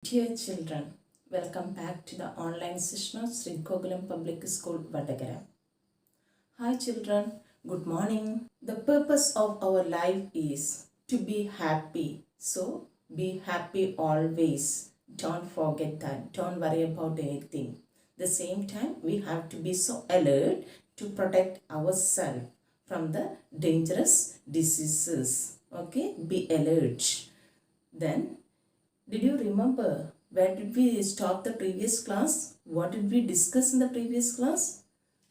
Dear children, welcome back to the online session of Sri Gokulam Public School, Vadagara. Hi children, good morning. The purpose of our life is to be happy. So, be happy always. Don't forget that. Don't worry about anything. At the same time, we have to be so alert to protect ourselves from the dangerous diseases. Okay, be alert. Then, did you remember where did we stop the previous class? What did we discuss in the previous class?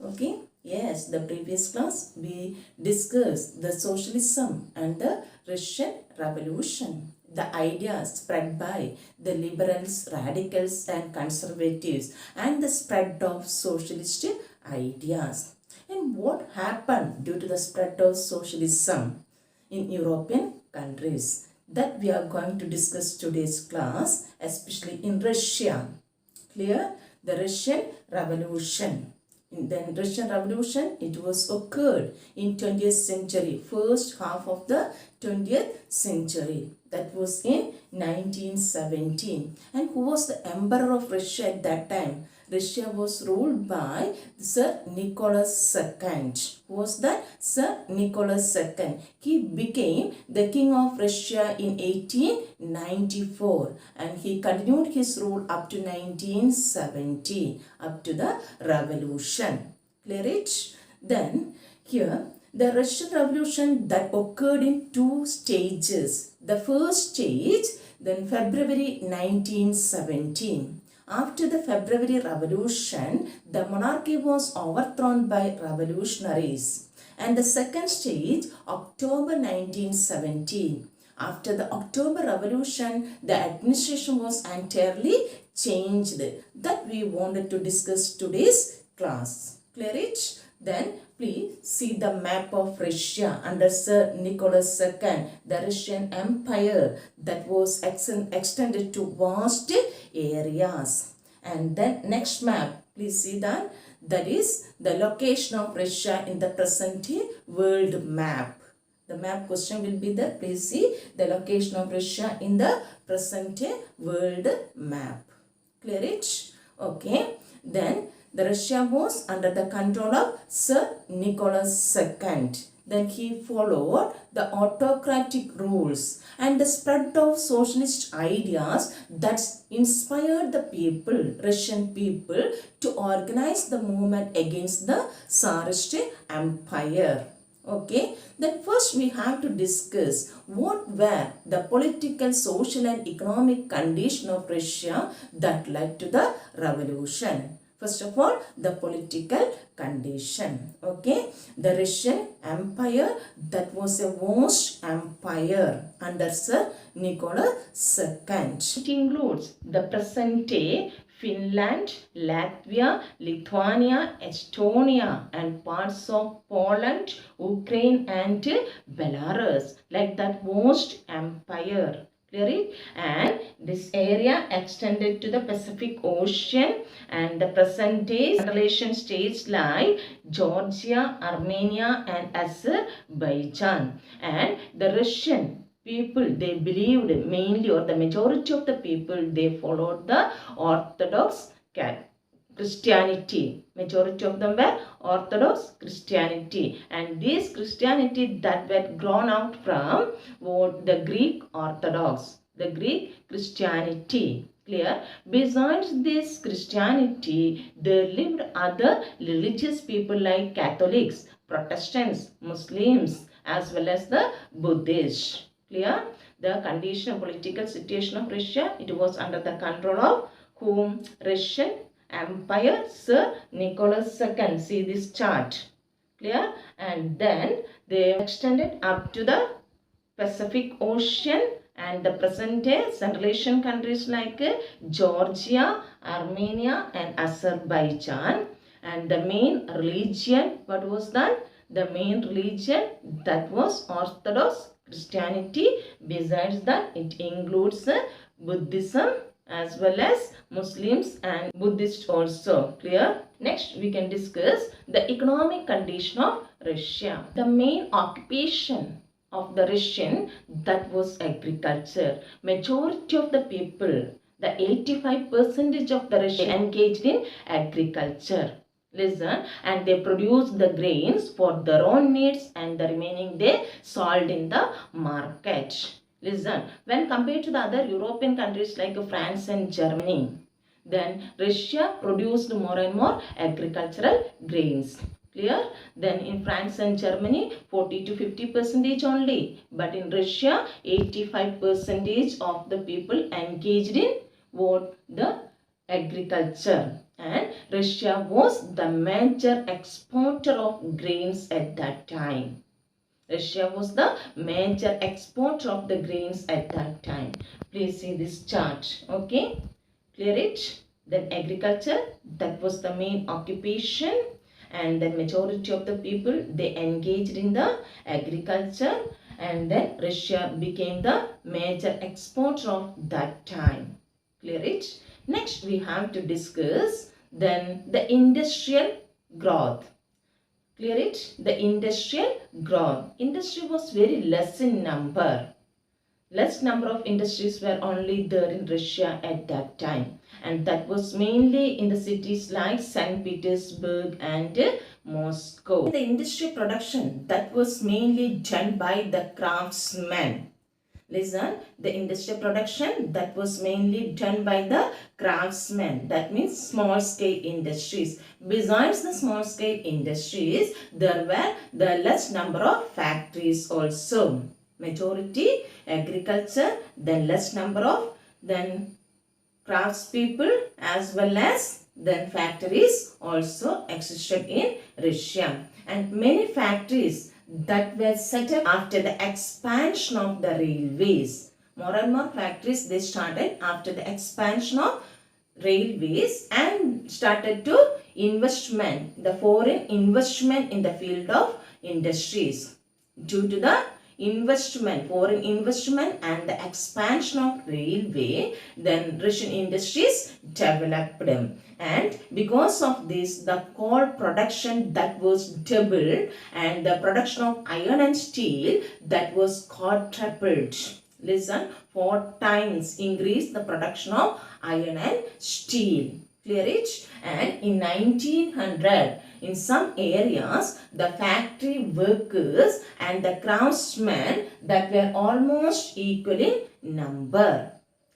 Okay, yes, the previous class we discussed the socialism and the Russian Revolution. The ideas spread by the liberals, radicals and conservatives and the spread of socialist ideas. And what happened due to the spread of socialism in European countries? That we are going to discuss today's class, especially in Russia. Clear? The Russian Revolution. In the Russian Revolution, it was occurred in 20th century, first half of the 20th century. That was in 1917. And who was the emperor of Russia at that time? Russia was ruled by Tsar Nicholas II. Who was that? Tsar Nicholas II. He became the king of Russia in 1894 and he continued his rule up to 1970, up to the revolution. Clear it? Then here the Russian Revolution that occurred in two stages. The first stage, then February 1917. After the February Revolution, the monarchy was overthrown by revolutionaries. And the second stage, October 1917. After the October Revolution, the administration was entirely changed. That we wanted to discuss today's class. Clear it? Then please see the map of Russia under Tsar Nicholas II, the Russian Empire that was extended to vast areas. And then next map, please see that. That is the location of Russia in the present world map. The map question will be there. Please see the location of Russia in the present world map. Clear it? Okay. Then the Russia was under the control of Tsar Nicholas II. Then he followed the autocratic rules and the spread of socialist ideas that inspired the people, Russian people, to organize the movement against the Tsarist Empire. Okay, then first we have to discuss what were the political, social and economic condition of Russia that led to the revolution. First of all, the political condition. Okay, the Russian Empire that was a vast empire under Tsar Nicholas II. It includes the present-day Finland, Latvia, Lithuania, Estonia and parts of Poland, Ukraine and Belarus, like that vast empire. Clear it? And this area extended to the Pacific Ocean and the present day relation states like Georgia, Armenia and Azerbaijan. And the Russian people, they believed mainly, or the majority of the people, they followed the Orthodox Christianity. Majority of them were Orthodox Christianity, and this Christianity that were grown out from what the Greek Orthodox, the Greek Christianity. Clear? Besides this Christianity, there lived other religious people like Catholics, Protestants, Muslims, as well as the Buddhists. Clear? The condition, political situation of Russia, it was under the control of whom? Russian Empire, Tsar Nicholas II. See this chart. Clear? And then they extended up to the Pacific Ocean and the present day Central Asian countries like Georgia, Armenia and Azerbaijan. And the main religion, what was that? The main religion that was Orthodox Christianity. Besides that, it includes Buddhism as well as Muslims and Buddhists also. Clear? Next, we can discuss the economic condition of Russia. The main occupation of the Russian, that was agriculture. Majority of the people, The 85% of the Russia engaged in agriculture. Listen, and they produce the grains for their own needs and the remaining they sold in the market. Listen, when compared to the other European countries like France and Germany, then Russia produced more and more agricultural grains. Clear? Then in France and Germany 40 to 50% only, but in Russia 85% of the people engaged in what? The agriculture. And Russia was the major exporter of grains at that time. Russia was the major exporter of the grains at that time. Please see this chart. Okay, clear it? Then agriculture, that was the main occupation, and the majority of the people they engaged in the agriculture, and then Russia became the major exporter of that time. Clear it? Next we have to discuss then the industrial growth. Clear it? The industrial growth. Industry was very less in number. Less number of industries were only there in Russia at that time, and that was mainly in the cities like St. Petersburg and Moscow. The industry production that was mainly done by the craftsmen. Listen, the industrial production that was mainly done by the craftsmen. That means small scale industries. Besides the small scale industries, there were the less number of factories also. Majority agriculture, then less number of then craftspeople as well as then factories also existed in Russia. And many factories that were set up after the expansion of the railways. More and more factories they started after the expansion of railways and started to investment, the foreign investment in the field of industries. Due to the investment, foreign investment and the expansion of railway, then Russian industries developed them. And because of this, the coal production that was doubled and the production of iron and steel that was quadrupled. Listen, 4 times increased the production of iron and steel. Clear it? And in 1900, in some areas, the factory workers and the craftsmen that were almost equal in number.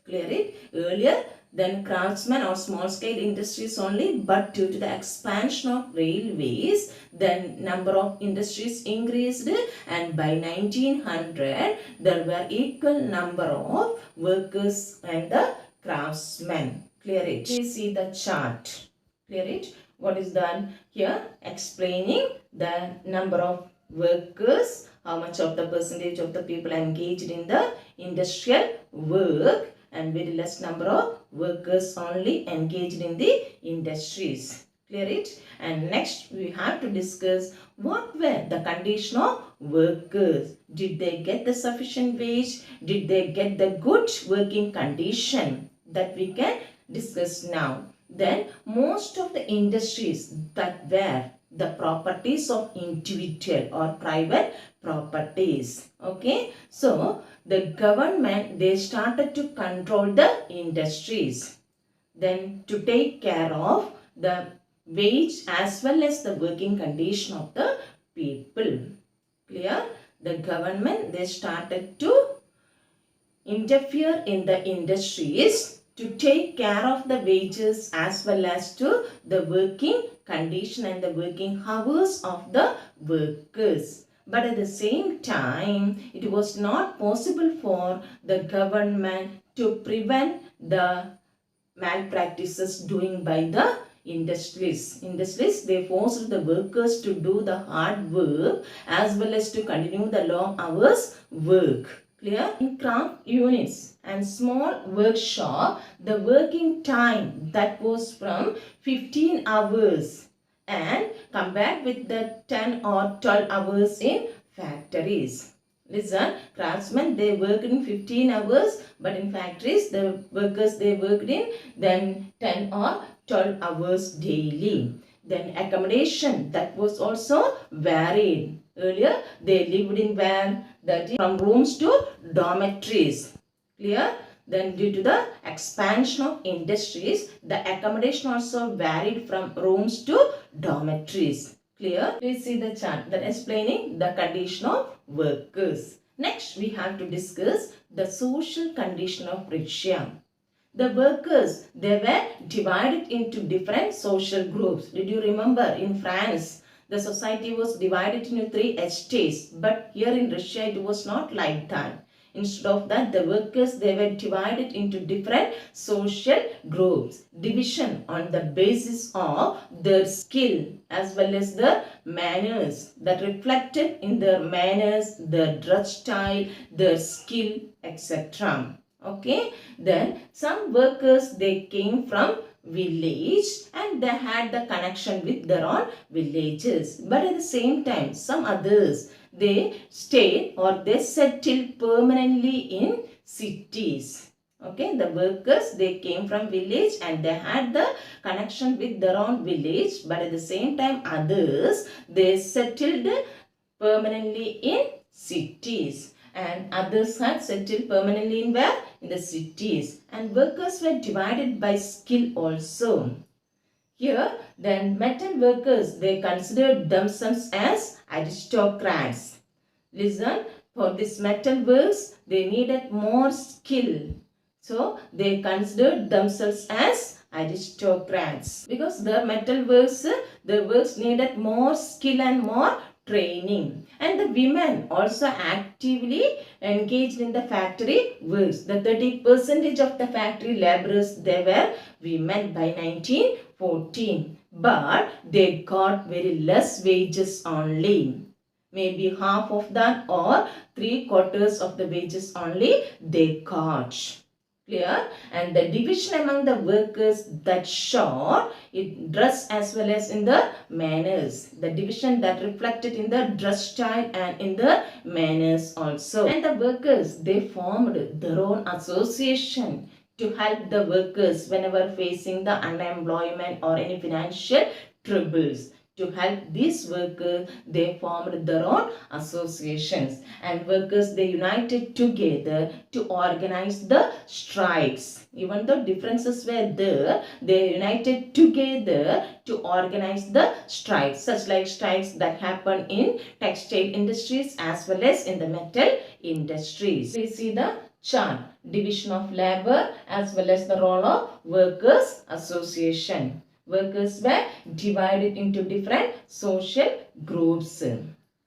Clear it? Earlier, then craftsmen or small scale industries only, but due to the expansion of railways, then number of industries increased, and by 1900, there were equal number of workers and the craftsmen. Clear it? Please see the chart. Clear it? What is done here? Explaining the number of workers, how much of the percentage of the people engaged in the industrial work, and very less number of workers only engaged in the industries. Clear it? And next we have to discuss what were the condition of workers. Did they get the sufficient wage? Did they get the good working condition? That we can discuss now. Then most of the industries that were the properties of individual or private properties. Okay. So the government they started to control the industries. Then to take care of the wage as well as the working condition of the people. Clear? The government they started to interfere in the industries to take care of the wages as well as to the working condition and the working hours of the workers. But at the same time, it was not possible for the government to prevent the malpractices doing by the industries. They forced the workers to do the hard work as well as to continue the long hours work. Clear? In craft units and small workshop, the working time that was from 15 hours and compared with the 10 or 12 hours in factories. Listen, craftsmen they worked in 15 hours, but in factories the workers they worked in then 10 or 12 hours daily. Then accommodation that was also varied. Earlier they lived in where? That is from rooms to dormitories. Clear? Then due to the expansion of industries, the accommodation also varied from rooms to dormitories. Clear? Please see the chart that explaining the condition of workers. Next, we have to discuss the social condition of Russia. The workers, they were divided into different social groups. Did you remember in France, the society was divided into 3 estates, but here in Russia it was not like that. Instead of that, the workers, they were divided into different social groups. Division on the basis of their skill as well as their manners, that reflected in their manners, their dress style, their skill, etc. Okay, then some workers, they came from village and they had the connection with their own villages, but at the same time some others, they stayed or they settled permanently in cities. Okay, the workers, they came from village and they had the connection with their own village, but at the same time others, they settled permanently in cities, and others had settled permanently in where? In the cities. And workers were divided by skill also. Here, then metal workers, they considered themselves as aristocrats. Listen, for this metal works, they needed more skill. So, they considered themselves as aristocrats. Because the metal works, the works needed more skill and more training. And the women also actively engaged in the factory works. The 30% of the factory laborers, they were women by 1914. But they got very less wages only. Maybe half of that or 3/4 of the wages only they got. Clear? And the division among the workers that showed in dress as well as in the manners. The division that reflected in the dress style and in the manners also. And the workers, they formed their own association to help the workers whenever facing the unemployment or any financial troubles. To help these workers, they formed their own associations, and workers, they united together to organize the strikes. Even though differences were there, they united together to organize the strikes, such like strikes that happen in textile industries as well as in the metal industries. We see the chart, division of labor as well as the role of workers association. Workers were divided into different social groups.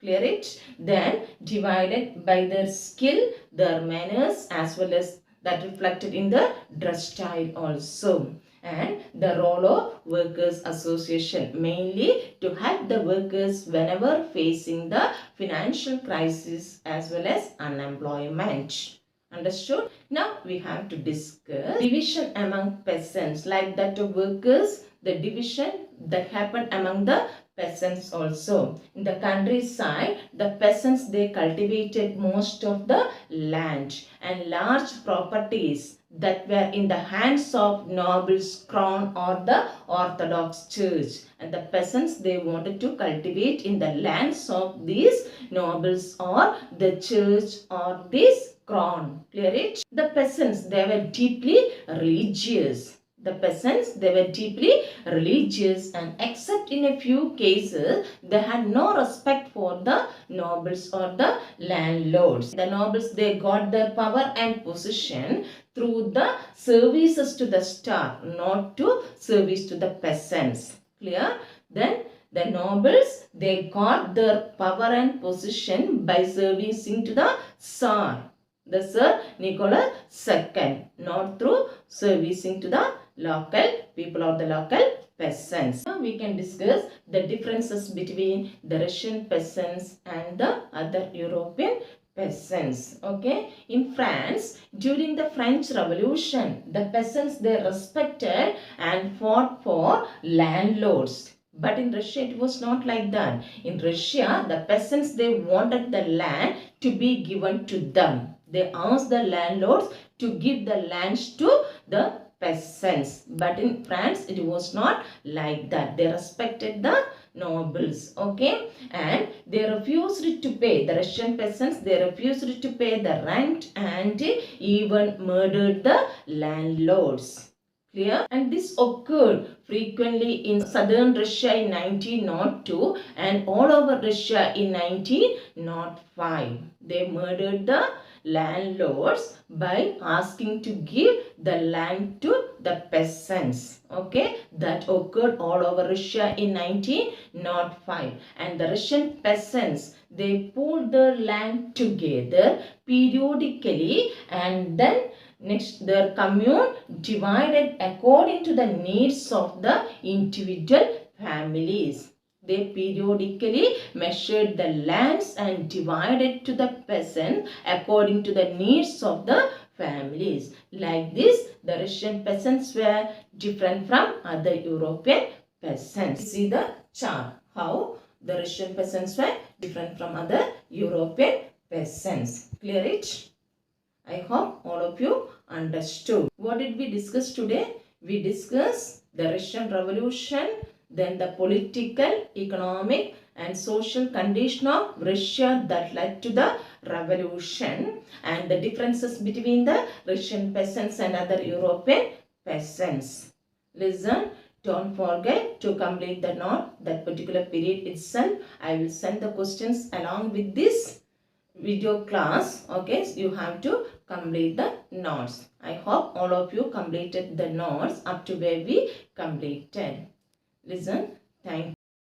Clear it? Then divided by their skill, their manners as well as that reflected in the dress style also. And the role of workers association, mainly to help the workers whenever facing the financial crisis as well as unemployment. Understood? Now we have to discuss division among peasants, like that of workers, the division that happened among the peasants also. In the countryside, the peasants, they cultivated most of the land, and large properties that were in the hands of nobles, crown or the Orthodox Church. And the peasants, they wanted to cultivate in the lands of these nobles or the church or this crown. Clear it? The peasants, they were deeply religious. The peasants, they were deeply religious, and except in a few cases, they had no respect for the nobles or the landlords. The nobles, they got their power and position through the services to the star, not to service to the peasants. Clear? Then the nobles, they got their power and position by servicing to the Tsar, the Tsar Nicholas II, not through servicing to the local people or the local peasants. Now we can discuss the differences between the Russian peasants and the other European peasants. Okay, in France, during the French Revolution, the peasants, they respected and fought for landlords. But in Russia, it was not like that. In Russia, the peasants, they wanted the land to be given to them. They asked the landlords to give the lands to the peasants. But in France, it was not like that. They respected the nobles, okay, and they refused to pay. The Russian peasants, they refused to pay the rent and even murdered the landlords. Clear? And this occurred frequently in southern Russia in 1902 and all over Russia in 1905. They murdered the landlords by asking to give the land to the peasants. Okay, that occurred all over Russia in 1905. And the Russian peasants, they pooled their land together periodically, and then next, their commune divided according to the needs of the individual families. They periodically measured the lands and divided to the peasants according to the needs of the families. Like this, the Russian peasants were different from other European peasants. See the chart, how the Russian peasants were different from other European peasants. Clear it? I hope all of you understood. What did we discuss today? We discussed the Russian Revolution, then the political, economic and social condition of Russia that led to the revolution, and the differences between the Russian peasants and other European peasants. Listen, don't forget to complete the note that particular period itself. I will send the questions along with this video class. Okay, so you have to complete the notes. I hope all of you completed the notes up to where we completed. Listen, thank you.